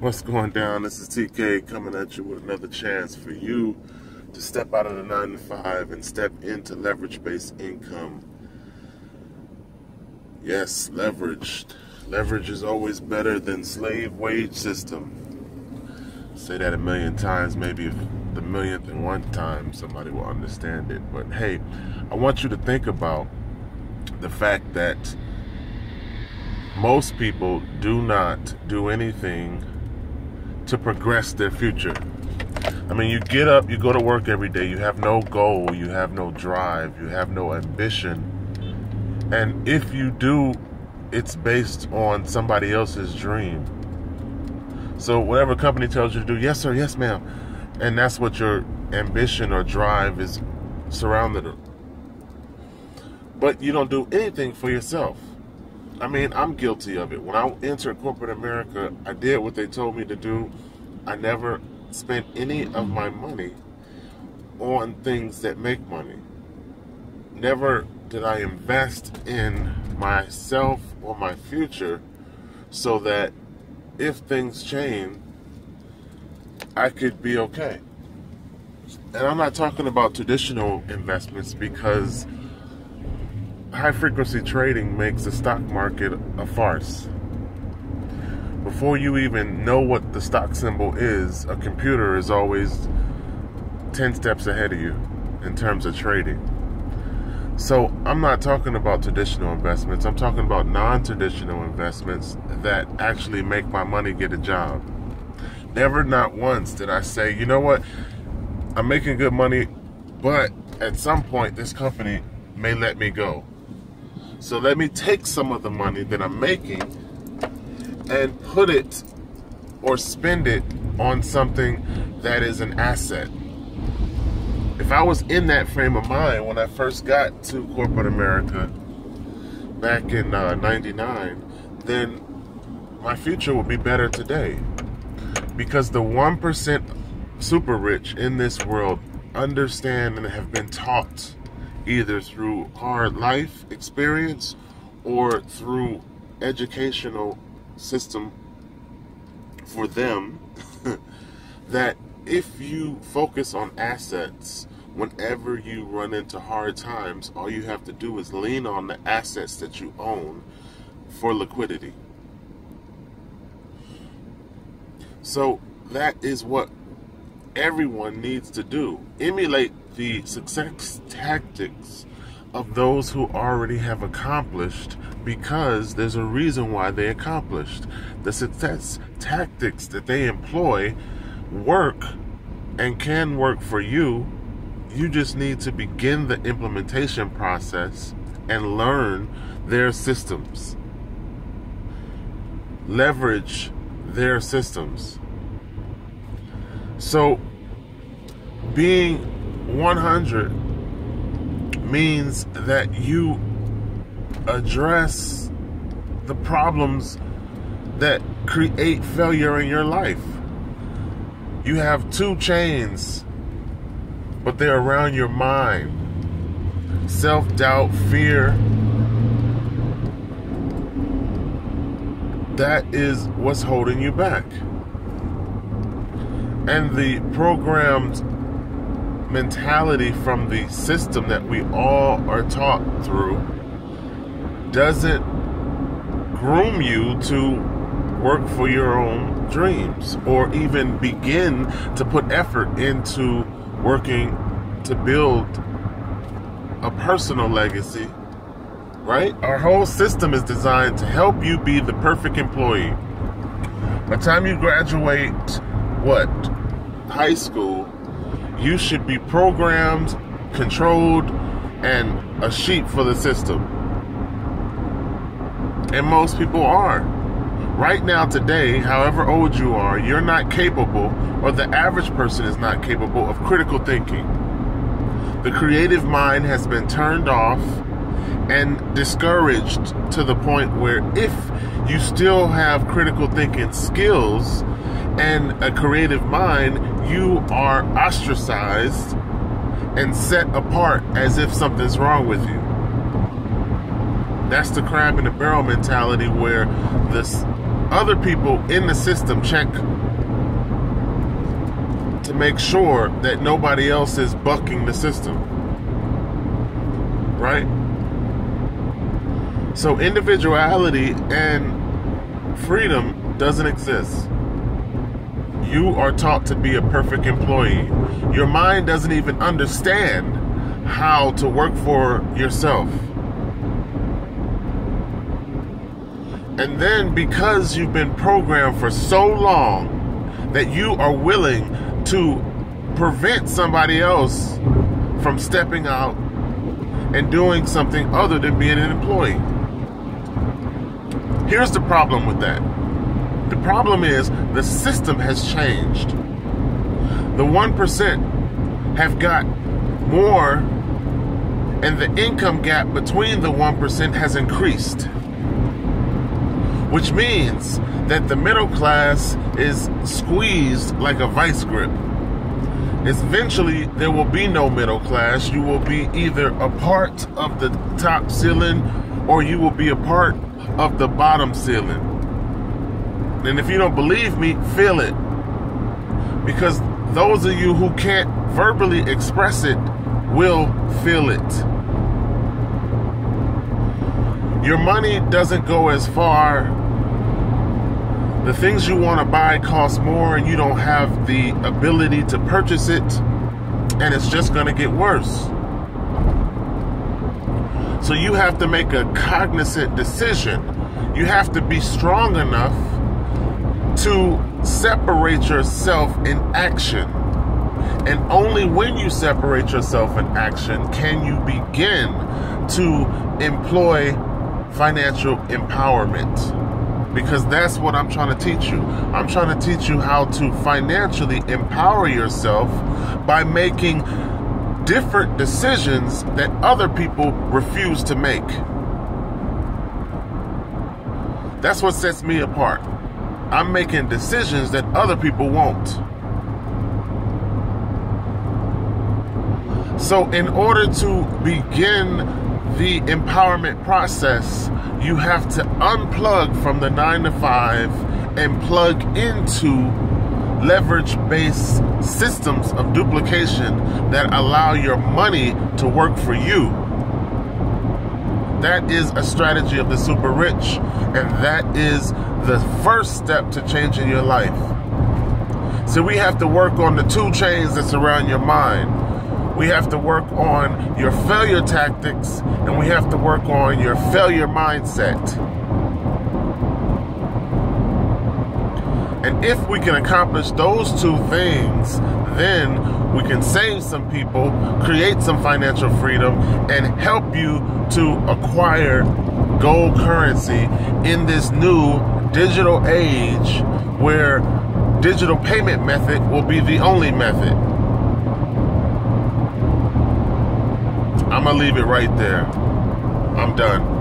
What's going down? This is TK coming at you with another chance for you to step out of the 9 to 5 and step into leverage-based income. Yes, leveraged. Leverage is always better than slave wage system. Say that a million times, maybe if the millionth and one time somebody will understand it. But hey, I want you to think about the fact that most people do not do anything to progress their future. I mean, you get up, you go to work every day, you have no goal, you have no drive, you have no ambition. And if you do, it's based on somebody else's dream. So whatever company tells you to do, yes sir, yes ma'am. And that's what your ambition or drive is surrounded of. But you don't do anything for yourself. I mean, I'm guilty of it. When I entered corporate America, I did what they told me to do. I never spent any of my money on things that make money. Never did I invest in myself or my future so that if things change, I could be okay. And I'm not talking about traditional investments, because high-frequency trading makes the stock market a farce. Before you even know what the stock symbol is, a computer is always 10 steps ahead of you in terms of trading. So I'm not talking about traditional investments. I'm talking about non-traditional investments that actually make my money get a job. Never, not once, did I say, you know what, I'm making good money, but at some point this company may let me go. So let me take some of the money that I'm making and put it or spend it on something that is an asset. If I was in that frame of mind when I first got to corporate America back in 99, then my future would be better today. Because the 1% super rich in this world understand and have been taught, either through hard life experience or through educational system for them, that if you focus on assets, whenever you run into hard times, all you have to do is lean on the assets that you own for liquidity. So that is what everyone needs to do. Emulate the success tactics of those who already have accomplished, because there's a reason why they accomplished. The success tactics that they employ work and can work for you. You just need to begin the implementation process and learn their systems. Leverage their systems. So being 100 means that you address the problems that create failure in your life. You have 2 chains, but they're around your mind. Self-doubt, fear. That is what's holding you back. And the programmed mentality from the system that we all are taught through doesn't groom you to work for your own dreams, or even begin to put effort into working to build a personal legacy, right? Our whole system is designed to help you be the perfect employee. By the time you graduate, high school, you should be programmed, controlled, and a sheep for the system. And most people are. Right now, today, however old you are, you're not capable, or the average person is not capable of critical thinking. The creative mind has been turned off and discouraged to the point where if you still have critical thinking skills and a creative mind, you are ostracized and set apart as if something's wrong with you. That's the crab in the barrel mentality, where this other people in the system check to make sure that nobody else is bucking the system. Right? So individuality and freedom doesn't exist. You are taught to be a perfect employee. Your mind doesn't even understand how to work for yourself. And then because you've been programmed for so long that you are willing to prevent somebody else from stepping out and doing something other than being an employee. Here's the problem with that. The problem is the system has changed. The 1% have got more, and the income gap between the 1% has increased. Which means that the middle class is squeezed like a vice grip. Eventually, there will be no middle class. You will be either a part of the top ceiling or you will be a part of the bottom ceiling. And if you don't believe me, feel it. Because those of you who can't verbally express it will feel it. Your money doesn't go as far. The things you want to buy cost more and you don't have the ability to purchase it. And it's just going to get worse. So you have to make a cognizant decision. You have to be strong enough to separate yourself in action. And only when you separate yourself in action can you begin to employ financial empowerment. Because that's what I'm trying to teach you. I'm trying to teach you how to financially empower yourself by making different decisions that other people refuse to make. That's what sets me apart. I'm making decisions that other people won't. So in order to begin the empowerment process, you have to unplug from the 9 to 5 and plug into leverage-based systems of duplication that allow your money to work for you. That is a strategy of the super rich, and that is the first step to changing your life. So we have to work on the 2 chains that surround your mind. We have to work on your failure tactics, and we have to work on your failure mindset. And if we can accomplish those 2 things, then we can save some people, create some financial freedom, and help you to acquire gold currency in this new digital age where digital payment method will be the only method. I'm gonna leave it right there. I'm done.